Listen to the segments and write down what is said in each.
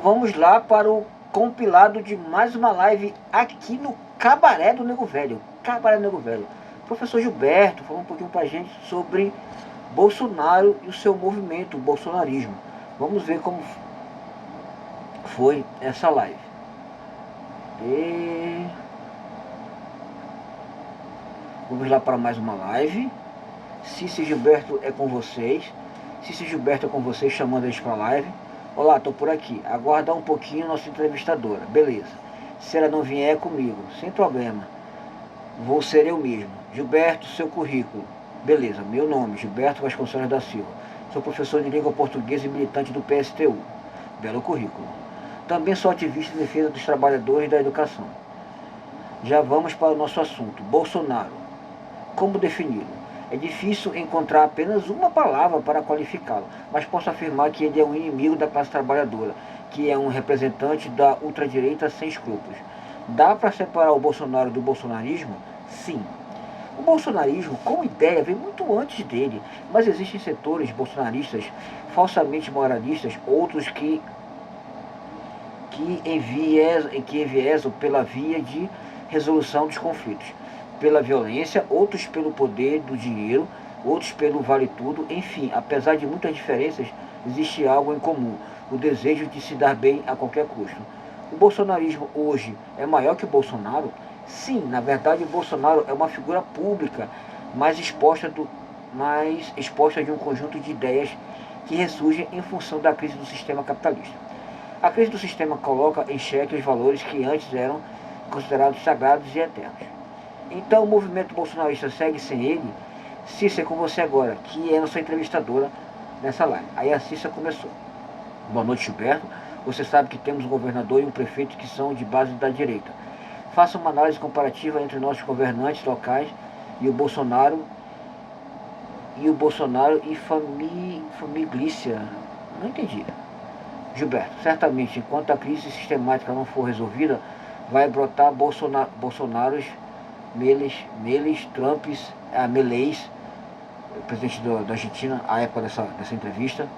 Vamos lá para o compilado de mais uma live aqui no Cabaré do Nego Velho. Cabaré do Nego Velho. Professor Gilberto falou um pouquinho pra gente sobre Bolsonaro e o seu movimento, o bolsonarismo. Vamos ver como foi essa live. Vamos lá para mais uma live. Cícero Gilberto é com vocês. Cícero Gilberto é com vocês, chamando eles para a live. Olá, estou por aqui. Aguardar um pouquinho nossa entrevistadora. Beleza. Se ela não vier, é comigo. Sem problema. Vou ser eu mesmo. Gilberto, seu currículo. Beleza. Meu nome, Gilberto Vasconcelos da Silva. Sou professor de língua portuguesa e militante do PSTU. Belo currículo. Também sou ativista em defesa dos trabalhadores da educação. Já vamos para o nosso assunto. Bolsonaro. Como defini-lo? É difícil encontrar apenas uma palavra para qualificá-lo, mas posso afirmar que ele é um inimigo da classe trabalhadora, que é um representante da ultradireita sem escrúpulos. Dá para separar o Bolsonaro do bolsonarismo? Sim. O bolsonarismo, como ideia, vem muito antes dele, mas existem setores bolsonaristas falsamente moralistas, outros que enviesam pela via de resolução dos conflitos, pela violência, outros pelo poder do dinheiro, outros pelo vale tudo. Enfim, apesar de muitas diferenças, existe algo em comum: o desejo de se dar bem a qualquer custo. O bolsonarismo hoje é maior que o Bolsonaro? Sim, na verdade o Bolsonaro é uma figura pública mais exposta de um conjunto de ideias que ressurgem em função da crise do sistema capitalista. A crise do sistema coloca em xeque os valores que antes eram considerados sagrados e eternos. Então o movimento bolsonarista segue sem ele. Cícera, é com você agora, que é nossa entrevistadora nessa live. Aí a Cícera começou. Boa noite, Gilberto. Você sabe que temos um governador e um prefeito que são de base da direita. Faça uma análise comparativa entre nossos governantes locais e o Bolsonaro e Família. Não entendi. Gilberto, certamente, enquanto a crise sistemática não for resolvida, vai brotar Bolsonaros, Meleis, presidente da Argentina, à época dessa entrevista,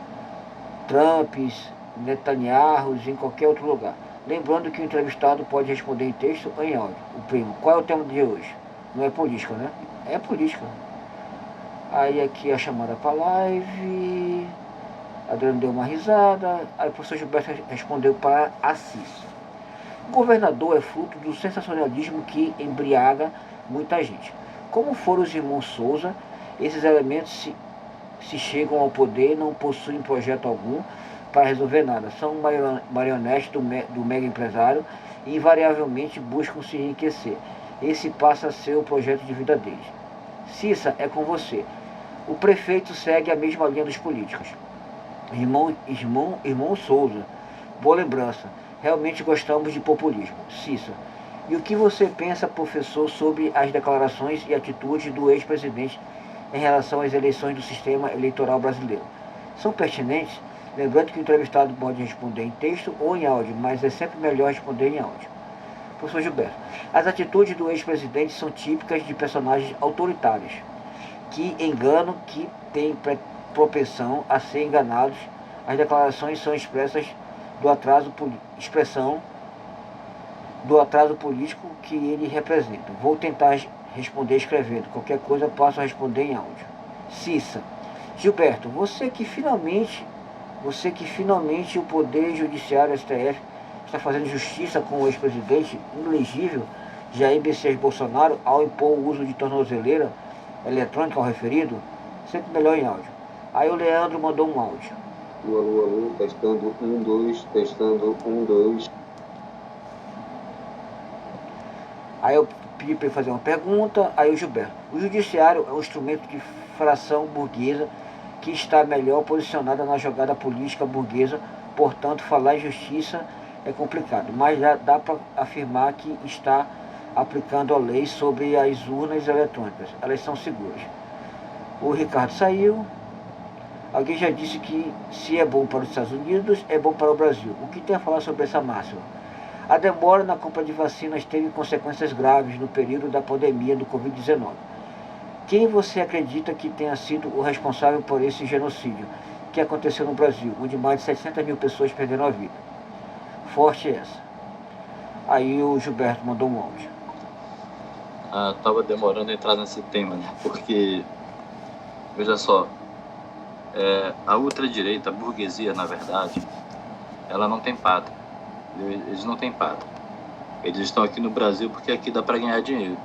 Trumps, Netanyahus, em qualquer outro lugar. Lembrando que o entrevistado pode responder em texto ou em áudio. O primo, qual é o tema de hoje? Não é política, né? É política. Aí aqui a chamada para live. Adriano deu uma risada. Aí o professor Gilberto respondeu para Assis. O governador é fruto do sensacionalismo que embriaga muita gente. Como foram os irmãos Souza, esses elementos se chegam ao poder, não possuem projeto algum para resolver nada. São marionetes do mega empresário e invariavelmente buscam se enriquecer. Esse passa a ser o projeto de vida deles. Cícera, é com você. O prefeito segue a mesma linha dos políticos. Irmão Souza, boa lembrança. Realmente gostamos de populismo. Cícera, e o que você pensa, professor, sobre as declarações e atitudes do ex-presidente em relação às eleições do sistema eleitoral brasileiro? São pertinentes? Lembrando que o entrevistado pode responder em texto ou em áudio, mas é sempre melhor responder em áudio. Professor Gilberto, as atitudes do ex-presidente são típicas de personagens autoritários, que enganam, que têm propensão a ser enganados. As declarações são expressão do atraso político que ele representa. Vou tentar responder escrevendo. Qualquer coisa posso responder em áudio. Cícera, Gilberto, você que finalmente o Poder Judiciário, STF, está fazendo justiça com o ex-presidente inelegível Jair Messias Bolsonaro ao impor o uso de tornozeleira eletrônica ao referido, sempre melhor em áudio. Aí o Leandro mandou um áudio. Alô, testando 1, 2, testando 1, 2. Aí eu pedi para ele fazer uma pergunta. Aí o Gilberto, o judiciário é um instrumento de fração burguesa que está melhor posicionada na jogada política burguesa, portanto falar em justiça é complicado, mas já dá para afirmar que está aplicando a lei sobre as urnas eletrônicas. Elas são seguras. O Ricardo saiu. Alguém já disse que se é bom para os Estados Unidos, é bom para o Brasil. O que tem a falar sobre essa máxima? A demora na compra de vacinas teve consequências graves no período da pandemia do Covid-19. Quem você acredita que tenha sido o responsável por esse genocídio que aconteceu no Brasil, onde mais de 700 mil pessoas perderam a vida? Forte essa. Aí o Gilberto mandou um áudio. Tava demorando a entrar nesse tema, né? Porque, veja só, a ultradireita, a burguesia, na verdade, ela não tem pátria. Eles não têm pátria. Eles estão aqui no Brasil porque aqui dá para ganhar dinheiro.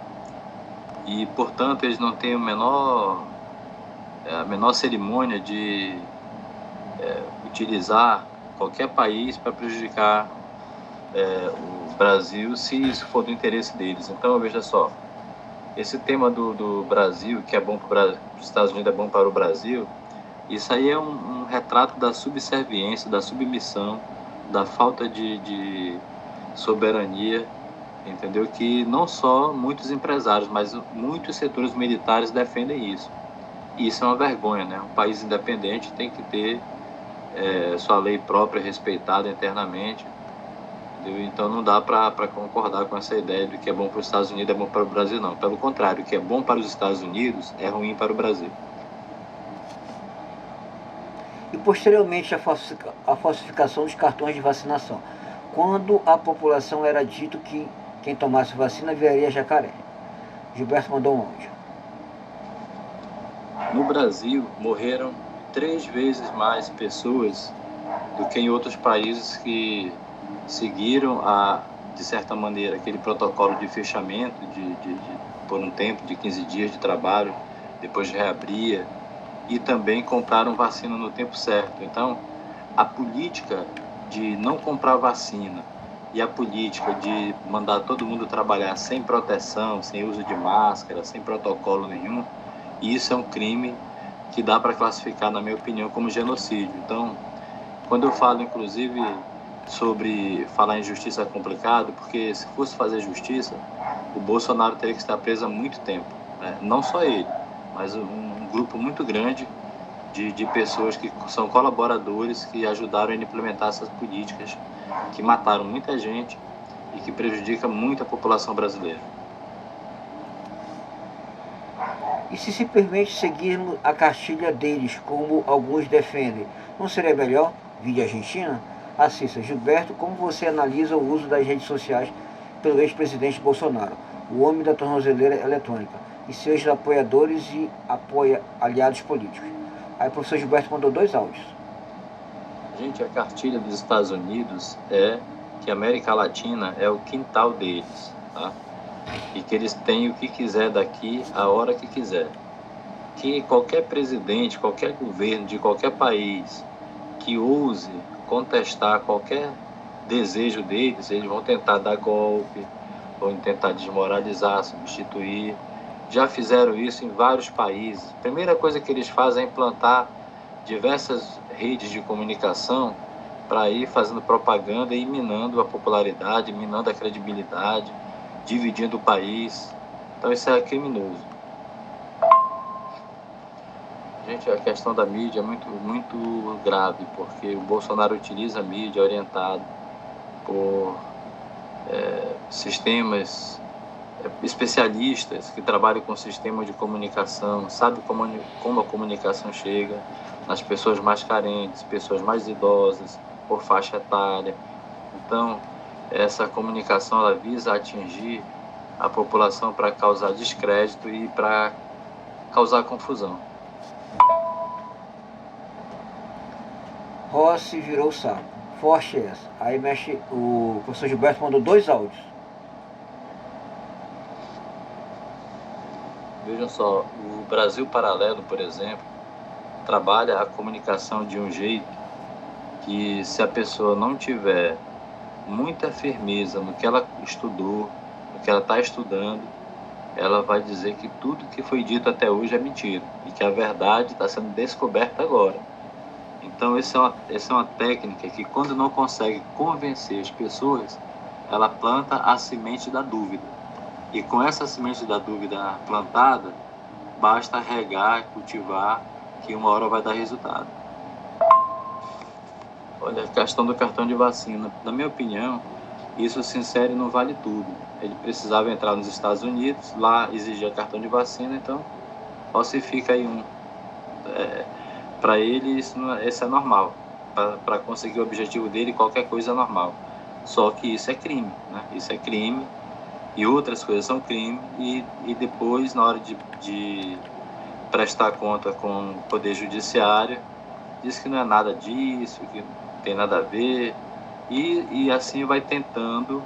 E, portanto, eles não têm a menor cerimônia de utilizar qualquer país para prejudicar o Brasil, se isso for do interesse deles. Então, veja só, esse tema do Brasil, que é bom para os Estados Unidos, é bom para o Brasil, isso aí é um retrato da subserviência, da submissão, da falta de soberania, entendeu? Que não só muitos empresários, mas muitos setores militares defendem isso. E isso é uma vergonha, né? Um país independente tem que ter sua lei própria respeitada internamente, entendeu? Então não dá para concordar com essa ideia de que é bom para os Estados Unidos, é bom para o Brasil, não. Pelo contrário, o que é bom para os Estados Unidos é ruim para o Brasil. E posteriormente a falsificação dos cartões de vacinação, quando a população era dito que quem tomasse vacina viraria jacaré. Gilberto mandou um áudio. No Brasil, morreram 3 vezes mais pessoas do que em outros países que seguiram, de certa maneira, aquele protocolo de fechamento por um tempo de 15 dias de trabalho, depois reabria, e também compraram vacina no tempo certo. Então, a política de não comprar vacina e a política de mandar todo mundo trabalhar sem proteção, sem uso de máscara, sem protocolo nenhum, isso é um crime que dá para classificar, na minha opinião, como genocídio. Então, quando eu falo, inclusive, sobre falar em justiça é complicado, porque se fosse fazer justiça, o Bolsonaro teria que estar preso há muito tempo, né? Não só ele, mas um grupo muito grande de pessoas que são colaboradores, que ajudaram a implementar essas políticas, que mataram muita gente e que prejudicam muito a população brasileira. E se simplesmente seguirmos a cartilha deles, como alguns defendem, não seria melhor? Vídeo Argentina? Assista. Gilberto, como você analisa o uso das redes sociais pelo ex-presidente Bolsonaro, o homem da tornozeleira eletrônica, e seus apoiadores e aliados políticos? Aí o professor Gilberto mandou 2 áudios. Gente, a cartilha dos Estados Unidos é que a América Latina é o quintal deles, tá? E que eles têm o que quiser daqui a hora que quiser. Que qualquer presidente, qualquer governo de qualquer país que ouse contestar qualquer desejo deles, eles vão tentar dar golpe, vão tentar desmoralizar, substituir. Já fizeram isso em vários países. A primeira coisa que eles fazem é implantar diversas redes de comunicação para ir fazendo propaganda e minando a popularidade, minando a credibilidade, dividindo o país. Então isso é criminoso. Gente, a questão da mídia é muito grave, porque o Bolsonaro utiliza a mídia orientado por sistemas especialistas que trabalham com sistemas de comunicação, sabe como a comunicação chega nas pessoas mais carentes, pessoas mais idosas, por faixa etária. Então, essa comunicação ela visa atingir a população para causar descrédito e para causar confusão. Rossi virou o saco. Forte essa. Aí mexe, o professor Gilberto mandou 2 áudios. Vejam só, o Brasil Paralelo, por exemplo, trabalha a comunicação de um jeito que, se a pessoa não tiver muita firmeza no que ela estudou, no que ela está estudando, ela vai dizer que tudo que foi dito até hoje é mentira e que a verdade está sendo descoberta agora. Então, essa é uma técnica que, quando não consegue convencer as pessoas, ela planta a semente da dúvida. E com essa semente da dúvida plantada, basta regar, cultivar, que uma hora vai dar resultado. Olha, a questão do cartão de vacina, na minha opinião, isso se insere no Vale Tudo. Ele precisava entrar nos Estados Unidos, lá exigia cartão de vacina, então falsifica aí um. Para ele isso é normal. Para conseguir o objetivo dele, qualquer coisa é normal. Só que isso é crime, né? Isso é crime e outras coisas são crime e depois, na hora de prestar conta com o Poder Judiciário, diz que não é nada disso, que não tem nada a ver, e assim vai tentando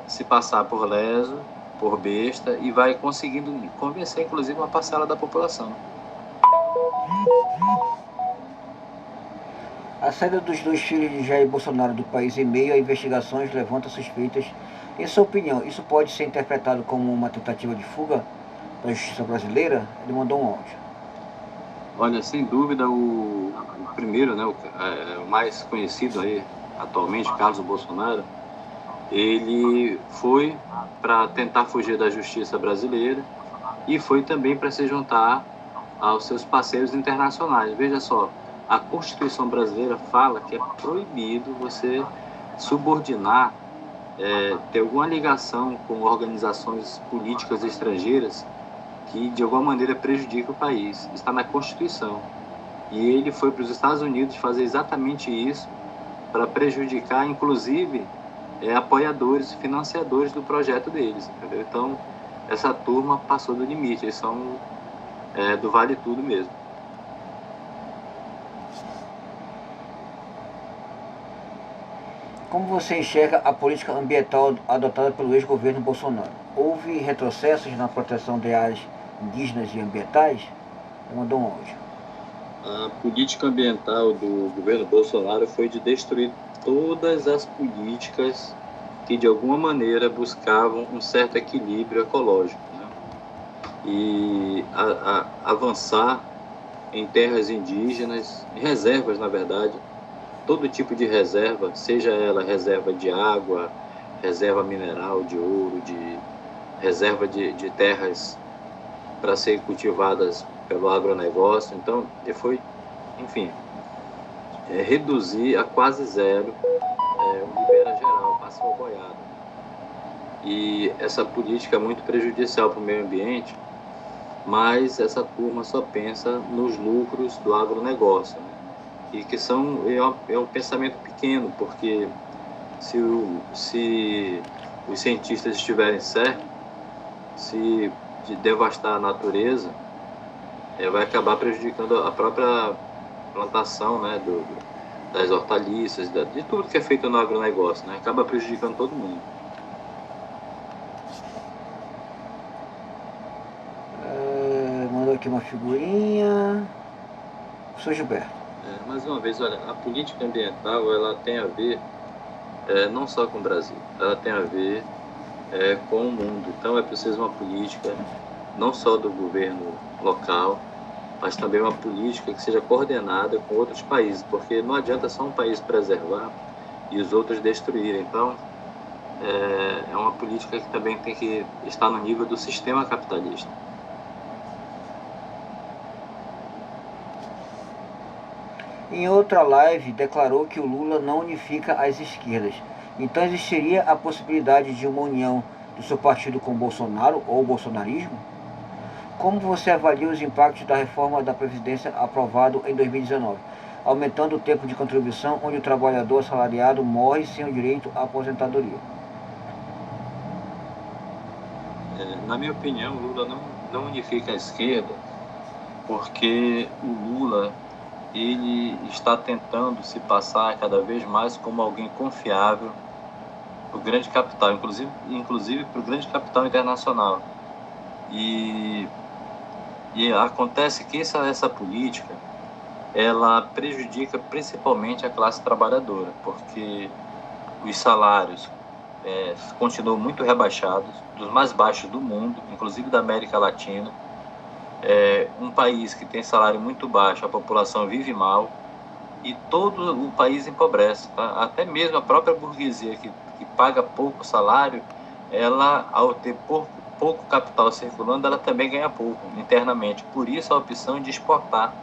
se passar por leso, por besta, e vai conseguindo convencer, inclusive, uma parcela da população. A saída dos dois filhos de Jair Bolsonaro do país em meio a investigações levanta suspeitas. Em sua opinião, isso pode ser interpretado como uma tentativa de fuga da justiça brasileira? Ele mandou um áudio. Olha, sem dúvida, o primeiro, né, o mais conhecido aí atualmente, Carlos Bolsonaro, ele foi para tentar fugir da justiça brasileira e foi também para se juntar aos seus parceiros internacionais. Veja só, a Constituição brasileira fala que é proibido você subordinar, ter alguma ligação com organizações políticas estrangeiras que de alguma maneira prejudica o país. Está na Constituição. E ele foi para os Estados Unidos fazer exatamente isso para prejudicar, inclusive, apoiadores e financiadores do projeto deles, entendeu? Então, essa turma passou do limite, eles são do vale tudo mesmo. Como você enxerga a política ambiental adotada pelo ex-governo Bolsonaro? Houve retrocessos na proteção de áreas indígenas e ambientais? Ele mandou um áudio. A política ambiental do governo Bolsonaro foi de destruir todas as políticas que de alguma maneira buscavam um certo equilíbrio ecológico, né? E avançar em terras indígenas, em reservas, na verdade, todo tipo de reserva, seja ela reserva de água, reserva mineral, de ouro, de reserva de terras para serem cultivadas pelo agronegócio. Então, foi, enfim, reduzir a quase zero o libera geral, passou a boiada. E essa política é muito prejudicial para o meio ambiente, mas essa turma só pensa nos lucros do agronegócio, né? E que é um pensamento pequeno, porque se os cientistas estiverem certos, se de devastar a natureza, vai acabar prejudicando a própria plantação, né, das hortaliças, de tudo que é feito no agronegócio, né? Acaba prejudicando todo mundo. Mandou aqui uma figurinha. Sou Gilberto. Mais uma vez, olha, a política ambiental, ela tem a ver não só com o Brasil, ela tem a ver com o mundo. Então é preciso uma política não só do governo local, mas também uma política que seja coordenada com outros países, porque não adianta só um país preservar e os outros destruírem. Então, é uma política que também tem que estar no nível do sistema capitalista. Em outra live, declarou que o Lula não unifica as esquerdas. Então existiria a possibilidade de uma união do seu partido com Bolsonaro ou bolsonarismo? Como você avalia os impactos da reforma da Previdência aprovado em 2019, aumentando o tempo de contribuição, onde o trabalhador assalariado morre sem o direito à aposentadoria? Na minha opinião, o Lula não unifica a esquerda, porque o Lula ele está tentando se passar cada vez mais como alguém confiável para o grande capital, inclusive para o grande capital internacional. E acontece que essa política, ela prejudica principalmente a classe trabalhadora, porque os salários continuam muito rebaixados, dos mais baixos do mundo, inclusive da América Latina. Um país que tem salário muito baixo, a população vive mal e todo o país empobrece, tá? Até mesmo a própria burguesia que paga pouco salário, ela, ao ter pouco capital circulando, ela também ganha pouco internamente. Por isso a opção de exportar,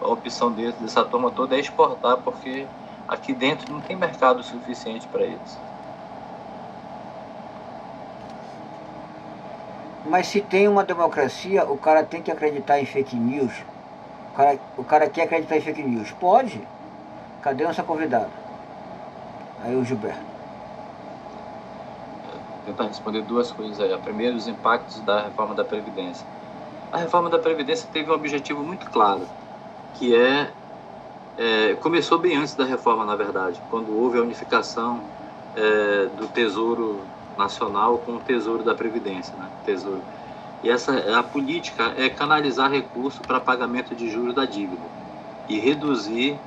a opção dessa turma toda é exportar, porque aqui dentro não tem mercado suficiente para eles. Mas se tem uma democracia, o cara tem que acreditar em fake news? O cara quer acreditar em fake news? Pode. Cadê nossa convidada? Aí o Gilberto. Vou tentar responder duas coisas aí. A primeira, os impactos da reforma da Previdência. A reforma da Previdência teve um objetivo muito claro, que começou bem antes da reforma, na verdade, quando houve a unificação do Tesouro Nacional com o Tesouro da Previdência, né? Tesouro. E a política é canalizar recursos para pagamento de juros da dívida e reduzir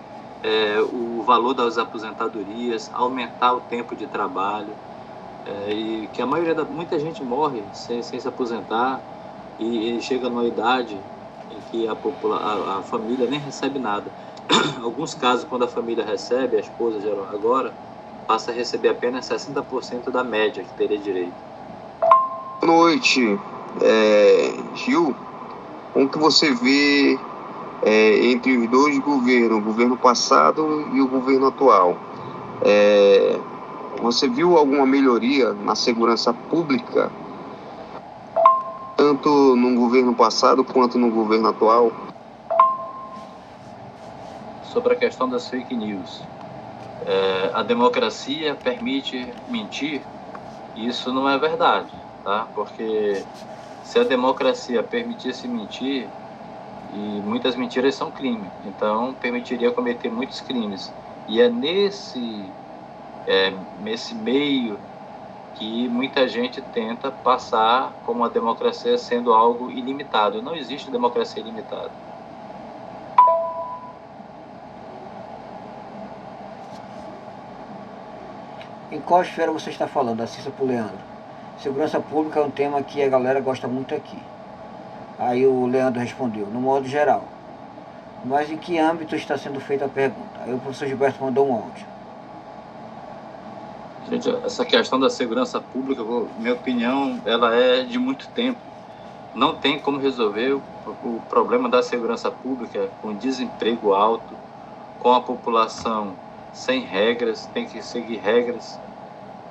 o valor das aposentadorias, aumentar o tempo de trabalho, e que muita gente morre sem se aposentar e chega numa idade em que a família nem recebe nada. Alguns casos, quando a família recebe, a esposa agora, passa a receber apenas 60% da média que teria direito. Boa noite, Gil. Como que você vê entre os dois governos, o governo passado e o governo atual? Você viu alguma melhoria na segurança pública, tanto no governo passado quanto no governo atual? Sobre a questão das fake news, a democracia permite mentir? Isso não é verdade, tá? Porque se a democracia permitisse mentir, e muitas mentiras são crime, então permitiria cometer muitos crimes. E é nesse meio que muita gente tenta passar como a democracia sendo algo ilimitado. Não existe democracia ilimitada. Em qual esfera você está falando? Assista pro Leandro. Segurança pública é um tema que a galera gosta muito aqui. Aí o Leandro respondeu, no modo geral. Mas em que âmbito está sendo feita a pergunta? Aí o professor Gilberto mandou um áudio. Gente, essa questão da segurança pública, minha opinião, ela é de muito tempo. Não tem como resolver o problema da segurança pública com desemprego alto, com a população sem regras, tem que seguir regras.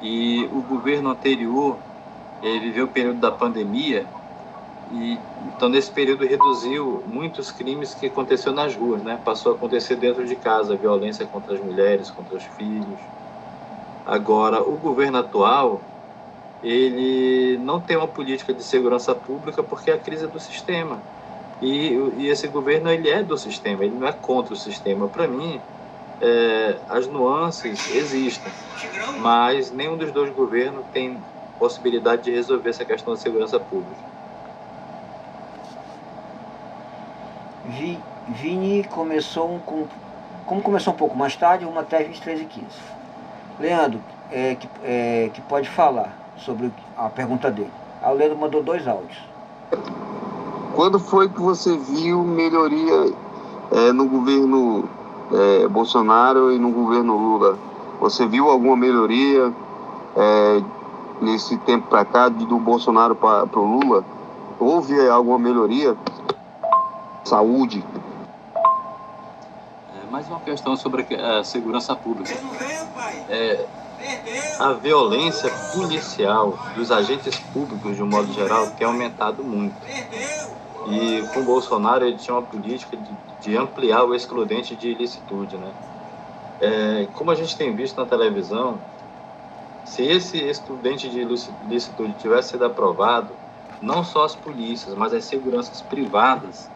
E o governo anterior, ele viveu o período da pandemia, e então nesse período reduziu muitos crimes que aconteceram nas ruas, né? Passou a acontecer dentro de casa, violência contra as mulheres, contra os filhos. Agora, o governo atual, ele não tem uma política de segurança pública porque é a crise do sistema. E esse governo, ele é do sistema, ele não é contra o sistema. Para mim, as nuances existem, mas nenhum dos dois governos tem possibilidade de resolver essa questão da segurança pública. Vini começou como começou um pouco mais tarde, uma até 23h15. Leandro, que pode falar sobre a pergunta dele. Aí o Leandro mandou 2 áudios. Quando foi que você viu melhoria no governo Bolsonaro e no governo Lula? Você viu alguma melhoria nesse tempo para cá, do Bolsonaro para o Lula? Houve alguma melhoria? Saúde? Mais uma questão sobre a segurança pública. A violência policial dos agentes públicos, de um modo geral, tem aumentado muito. E com o Bolsonaro, ele tinha uma política de ampliar o excludente de ilicitude, né? Como a gente tem visto na televisão, se esse excludente de ilicitude tivesse sido aprovado, não só as polícias, mas as seguranças privadas,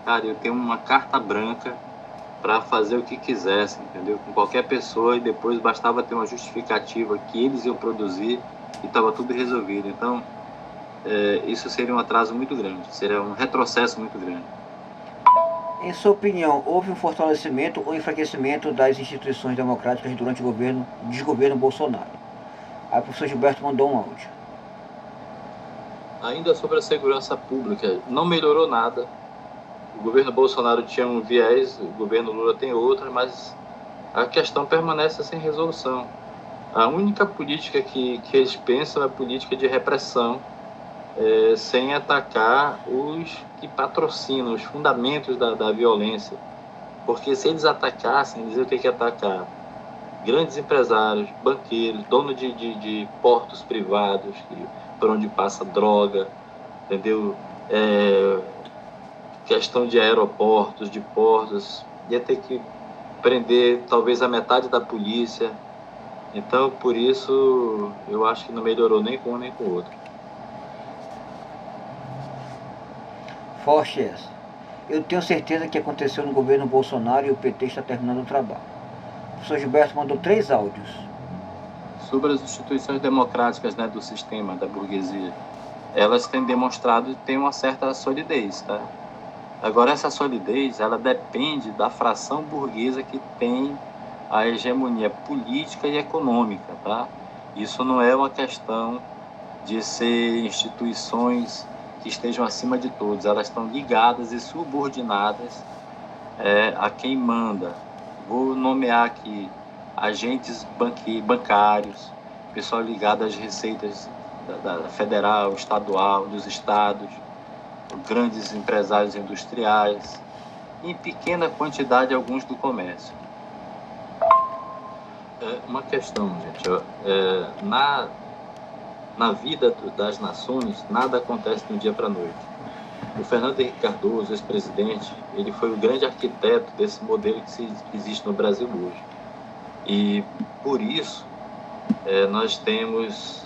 cara, eu tenho uma carta branca para fazer o que quisessem, entendeu? Com qualquer pessoa, e depois bastava ter uma justificativa que eles iam produzir e estava tudo resolvido. Então, isso seria um atraso muito grande, seria um retrocesso muito grande. Em sua opinião, houve um fortalecimento ou enfraquecimento das instituições democráticas durante o desgoverno Bolsonaro? Aí o professor Gilberto mandou um áudio. Ainda sobre a segurança pública, não melhorou nada. O governo Bolsonaro tinha um viés, o governo Lula tem outro, mas a questão permanece sem resolução. A única política que eles pensam é a política de repressão, sem atacar os que patrocinam, os fundamentos da violência. Porque se eles atacassem, eles iam ter que atacar grandes empresários, banqueiros, donos de portos privados, por onde passa droga, entendeu? Questão de aeroportos, de portos, ia ter que prender talvez a metade da polícia. Então, por isso, eu acho que não melhorou nem com um nem com o outro. Forte essa. Eu tenho certeza que aconteceu no governo Bolsonaro e o PT está terminando o trabalho. O professor Gilberto mandou 3 áudios. Sobre as instituições democráticas, né, do sistema, da burguesia, elas têm demonstrado ter uma certa solidez, tá? Agora, essa solidez, ela depende da fração burguesa que tem a hegemonia política e econômica, tá? Isso não é uma questão de ser instituições que estejam acima de todos, elas estão ligadas e subordinadas a quem manda. Vou nomear aqui agentes bancários, pessoal ligado às receitas da federal, estadual, dos estados, grandes empresários industriais, em pequena quantidade alguns do comércio. Uma questão, gente, na vida das nações, nada acontece de um dia para a noite. O Fernando Henrique Cardoso, ex-presidente, ele foi o grande arquiteto desse modelo que existe no Brasil hoje. E, por isso, nós temos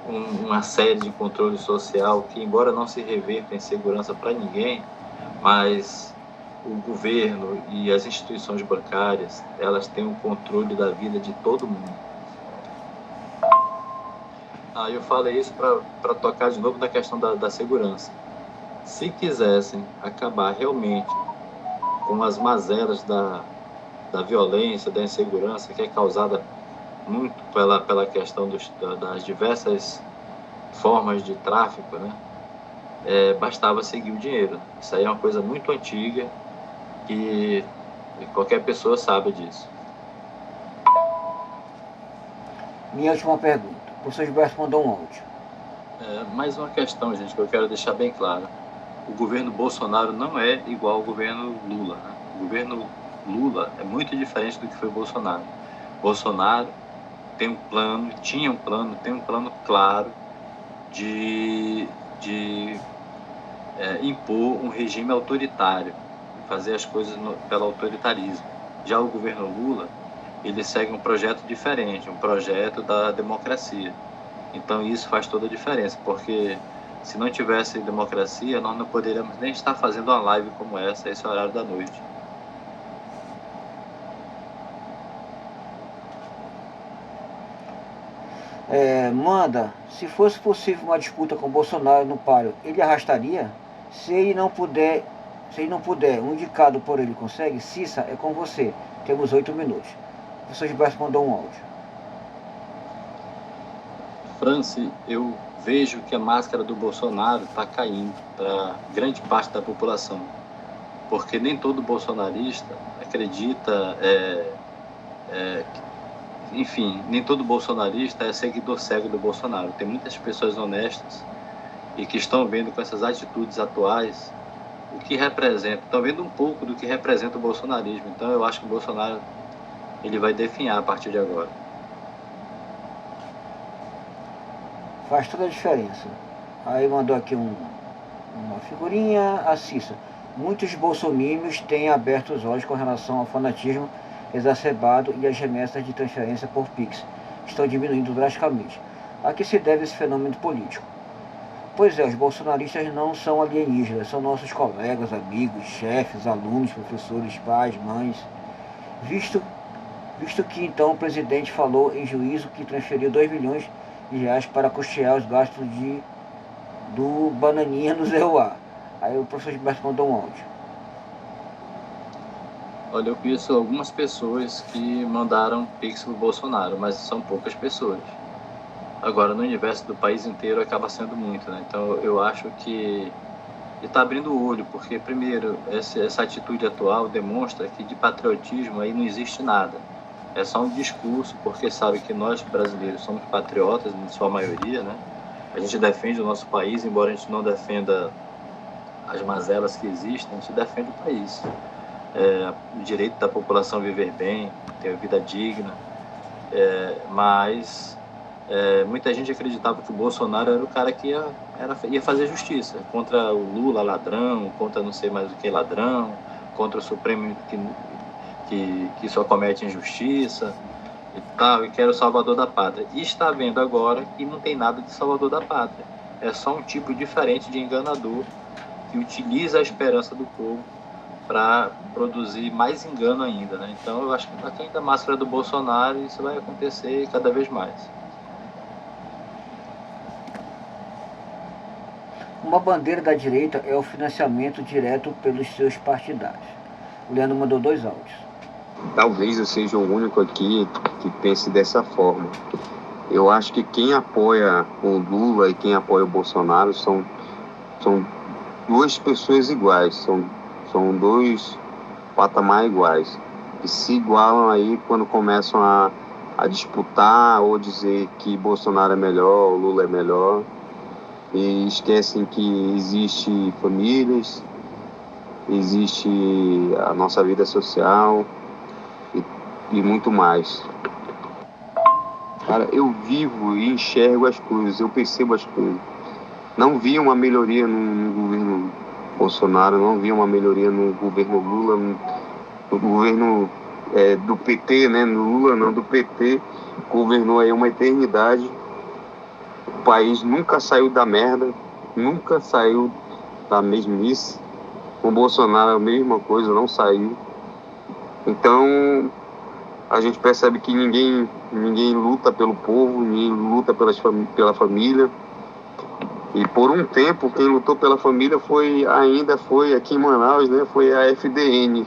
uma série de controle social que, embora não se reverta em segurança para ninguém, mas o governo e as instituições bancárias, elas têm o controle da vida de todo mundo. Eu falei isso para tocar de novo na questão da segurança. Se quisessem acabar realmente com as mazelas da violência, da insegurança que é causada muito pela questão das diversas formas de tráfico, né? Bastava seguir o dinheiro. Isso aí é uma coisa muito antiga que qualquer pessoa sabe disso. Minha última pergunta. O professor Gilberto mandou um áudio. Mais uma questão, gente, que eu quero deixar bem claro. O governo Bolsonaro não é igual ao governo Lula, né? O governo Lula é muito diferente do que foi Bolsonaro. Bolsonaro tem um plano, tem um plano claro de impor um regime autoritário, fazer as coisas pelo autoritarismo. Já o governo Lula, ele segue um projeto diferente, um projeto da democracia. Então isso faz toda a diferença, porque se não tivesse democracia, nós não poderíamos nem estar fazendo uma live como essa, esse horário da noite. Manda, se fosse possível uma disputa com Bolsonaro no páreo, ele arrastaria? Se ele não puder, um indicado por ele consegue? Cissa, é com você. Temos 8 minutos. O professor Gilberto mandou um áudio. France, eu vejo que a máscara do Bolsonaro está caindo para grande parte da população, porque nem todo bolsonarista acredita, enfim, nem todo bolsonarista é seguidor cego do Bolsonaro. Tem muitas pessoas honestas e que estão vendo com essas atitudes atuais o que representa, estão vendo um pouco do que representa o bolsonarismo. Então eu acho que o Bolsonaro ele vai definhar a partir de agora. Faz toda a diferença. Aí mandou aqui uma figurinha, a Cissa. Muitos bolsomínios têm aberto os olhos com relação ao fanatismo exacerbado e as remessas de transferência por Pix estão diminuindo drasticamente. A que se deve esse fenômeno político? Pois os bolsonaristas não são alienígenas, são nossos colegas, amigos, chefes, alunos, professores, pais, mães. Visto que então o presidente falou em juízo que transferiu 2 milhões de reais para custear os gastos do Bananinha no Zé Ruá. Aí o professor Gilberto mandou um áudio. Olha, eu conheço algumas pessoas que mandaram Pix pro Bolsonaro, mas são poucas pessoas. Agora, no universo do país inteiro acaba sendo muito, né? Então eu acho que ele está abrindo o olho, porque primeiro, essa atitude atual demonstra que de patriotismo aí não existe nada. É só um discurso, porque sabe que nós brasileiros somos patriotas, em sua maioria, né? A gente defende o nosso país, embora a gente não defenda as mazelas que existem, a gente defende o país. O direito da população viver bem, ter uma vida digna, mas muita gente acreditava que o Bolsonaro era o cara que ia fazer justiça contra o Lula ladrão, contra não sei mais o que ladrão, contra o Supremo que só comete injustiça. e tal, e que era o salvador da pátria. E está vendo agora que não tem nada de salvador da pátria. É só um tipo diferente de enganador que utiliza a esperança do povo para produzir mais engano ainda, né? Então eu acho que está caindo a máscara do Bolsonaro e isso vai acontecer cada vez mais. Uma bandeira da direita é o financiamento direto pelos seus partidários. O Leandro mandou 2 áudios. Talvez eu seja o único aqui que pense dessa forma. Eu acho que quem apoia o Lula e quem apoia o Bolsonaro são duas pessoas iguais, são dois patamares iguais, que se igualam aí quando começam a disputar ou dizer que Bolsonaro é melhor, o Lula é melhor, e esquecem que existe famílias, existe a nossa vida social e muito mais. Cara, eu vivo e enxergo as coisas, eu percebo as coisas. Não vi uma melhoria no governo Bolsonaro, não vi uma melhoria no governo Lula, no governo do PT, né? No Lula não, do PT, governou aí uma eternidade. O país nunca saiu da merda, nunca saiu da mesmice. Com o Bolsonaro a mesma coisa, não saiu. Então a gente percebe que ninguém luta pelo povo, ninguém luta pela família. E por um tempo, quem lutou pela família ainda foi aqui em Manaus, né? Foi a FDN,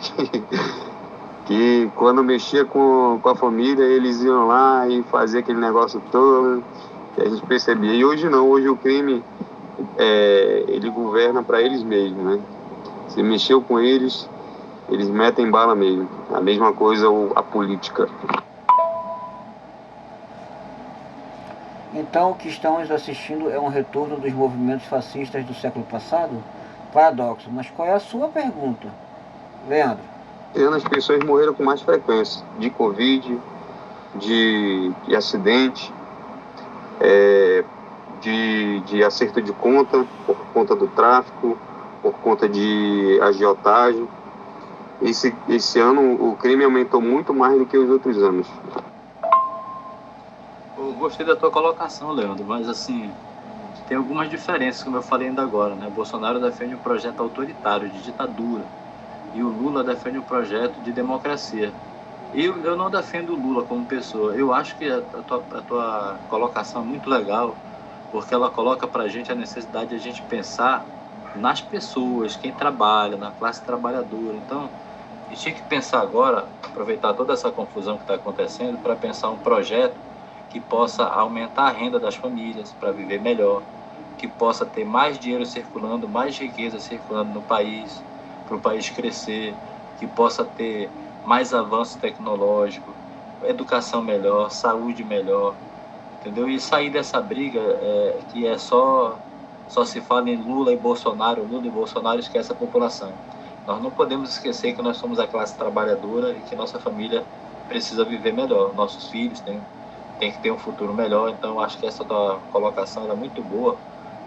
que quando mexia com a família, eles iam lá e faziam aquele negócio todo, que a gente percebia. E hoje não, hoje o crime, ele governa para eles mesmos, né? Se mexeu com eles, eles metem bala mesmo. A mesma coisa a política. Então, o que estamos assistindo é um retorno dos movimentos fascistas do século passado? Paradoxo, mas qual é a sua pergunta, Leandro? As pessoas morreram com mais frequência, de Covid, de acidente, de acerto de conta, por conta do tráfico, por conta de agiotagem. Esse ano o crime aumentou muito mais do que os outros anos. Eu gostei da tua colocação, Leandro, mas assim, tem algumas diferenças, como eu falei ainda agora, né? O Bolsonaro defende um projeto autoritário, de ditadura, e o Lula defende um projeto de democracia. Eu não defendo o Lula como pessoa. Eu acho que a tua colocação é muito legal, porque ela coloca pra gente a necessidade de a gente pensar nas pessoas, quem trabalha, na classe trabalhadora. Então, a gente tinha que pensar agora, aproveitar toda essa confusão que está acontecendo, para pensar um projeto que possa aumentar a renda das famílias para viver melhor, que possa ter mais dinheiro circulando, mais riqueza circulando no país, para o país crescer, que possa ter mais avanço tecnológico, educação melhor, saúde melhor, entendeu? E sair dessa briga que só se fala em Lula e Bolsonaro esquece a população. Nós não podemos esquecer que nós somos a classe trabalhadora e que nossa família precisa viver melhor, nossos filhos tem que ter um futuro melhor. Então acho que essa tua colocação é muito boa,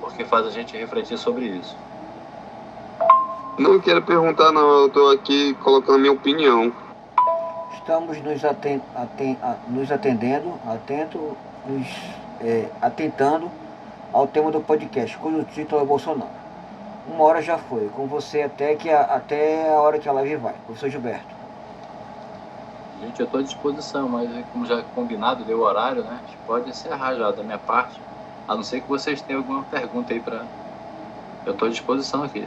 porque faz a gente refletir sobre isso. Não quero perguntar não, eu estou aqui colocando a minha opinião. Estamos atentando ao tema do podcast, cujo título é Bolsonaro. 1 hora já foi, com você até a hora que a live vai. Professor Gilberto. Gente, eu estou à disposição, mas como já combinado, deu o horário, né? A gente pode encerrar já da minha parte, a não ser que vocês tenham alguma pergunta aí para... Eu estou à disposição aqui.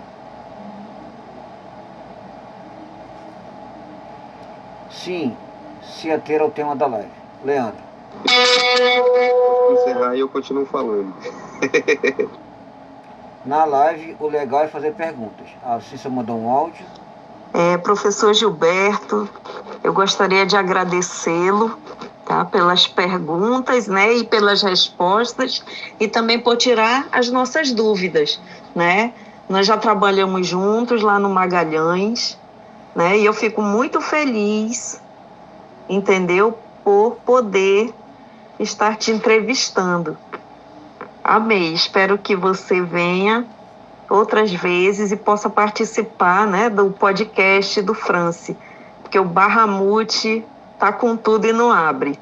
Sim, se ater ao tema da live. Leandro. Vou encerrar e eu continuo falando. Na live, o legal é fazer perguntas. A Cissa mandou um áudio. Professor Gilberto, eu gostaria de agradecê-lo, tá, pelas perguntas, né, e pelas respostas, e também por tirar as nossas dúvidas, né? Nós já trabalhamos juntos lá no Magalhães, né, e eu fico muito feliz, entendeu, por poder estar te entrevistando. Amei, espero que você venha outras vezes e possa participar, né, do podcast do France, porque o Barramute tá com tudo e não abre.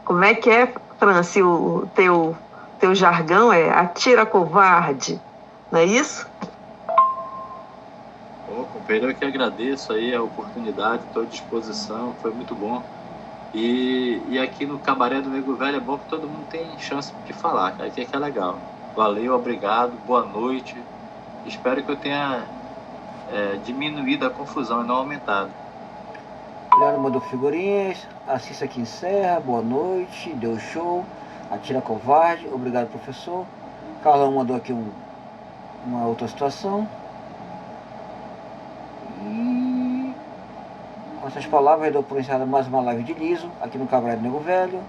Como é que é, Franci, o teu jargão é atira covarde, não é isso? Ô, companheiro, eu que agradeço aí a oportunidade, estou à disposição, foi muito bom. E aqui no Cabaré do Nego Velho é bom que todo mundo tem chance de falar, cara, que é legal. Valeu, obrigado, boa noite. Espero que eu tenha diminuído a confusão e não aumentado. Leandro mandou figurinhas, a Cissa aqui encerra, boa noite, deu show, atira covarde, obrigado professor. Carlão mandou aqui uma outra situação. E com essas palavras dou por encerrada mais uma live de Liso, aqui no Cabaré do Nego Velho.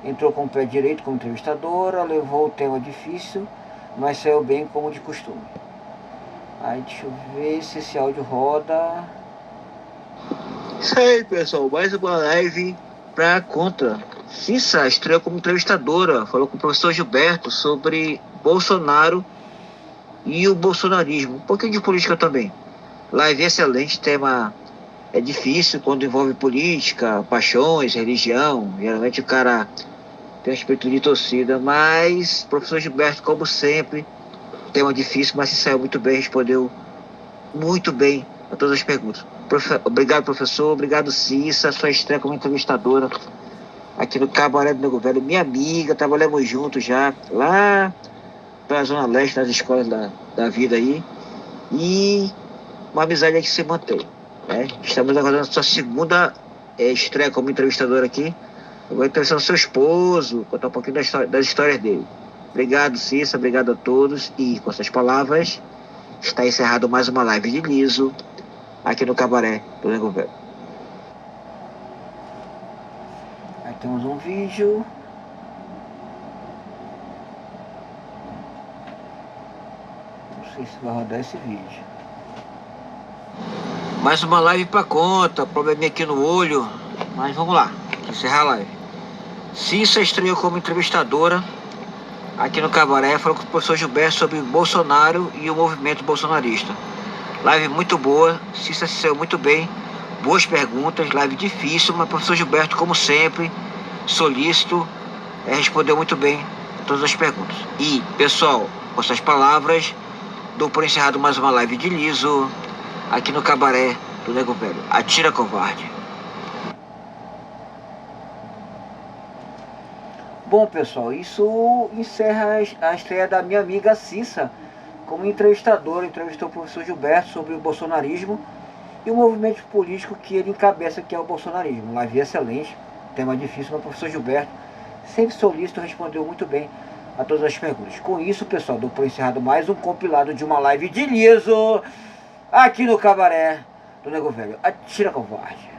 Entrou com o pé direito como entrevistadora, levou o tema difícil, mas saiu bem como de costume. Aí deixa eu ver se esse áudio roda. Isso aí, pessoal, mais uma live pra contra. Cissa estreou como entrevistadora, falou com o professor Gilberto sobre Bolsonaro e o bolsonarismo, um pouquinho de política também. Live excelente, tema é difícil quando envolve política, paixões, religião, geralmente o cara tem um espírito de torcida, mas o professor Gilberto, como sempre, tema difícil, mas se saiu muito bem, respondeu muito bem a todas as perguntas. Obrigado, professor. Obrigado, Cissa. Sua estreia como entrevistadora aqui no Cabaré do Nego Velho. Minha amiga, trabalhamos juntos já, lá pra Zona Leste, nas escolas da vida aí. E uma amizade que se mantém, né? Estamos aguardando a sua segunda estreia como entrevistadora aqui. Eu vou entrevistar o seu esposo, contar um pouquinho das histórias dele. Obrigado, Cissa. Obrigado a todos. E com essas palavras, está encerrado mais uma live de Liso aqui no Cabaré do Nego Velho. Aí temos um vídeo. Não sei se vai rodar esse vídeo. Mais uma live pra conta. Probleminha aqui no olho. Mas vamos lá. Encerrar a live. Cissa estreou como entrevistadora aqui no Cabaré. Falou com o professor Gilberto sobre Bolsonaro e o movimento bolsonarista. Live muito boa, Cissa se saiu muito bem, boas perguntas, live difícil, mas o professor Gilberto, como sempre, solícito, respondeu muito bem a todas as perguntas. E, pessoal, com essas palavras, dou por encerrado mais uma live de Liso, aqui no Cabaré do Nego Velho. Atira covarde. Bom, pessoal, isso encerra a estreia da minha amiga Cissa como entrevistadora. Entrevistou o professor Gilberto sobre o bolsonarismo e o movimento político que ele encabeça, que é o bolsonarismo. Live excelente, tema difícil, mas o professor Gilberto, sempre solícito, respondeu muito bem a todas as perguntas. Com isso, pessoal, dou por encerrado mais um compilado de uma live de Liso aqui no Cabaré do Nego Velho. Atira covarde.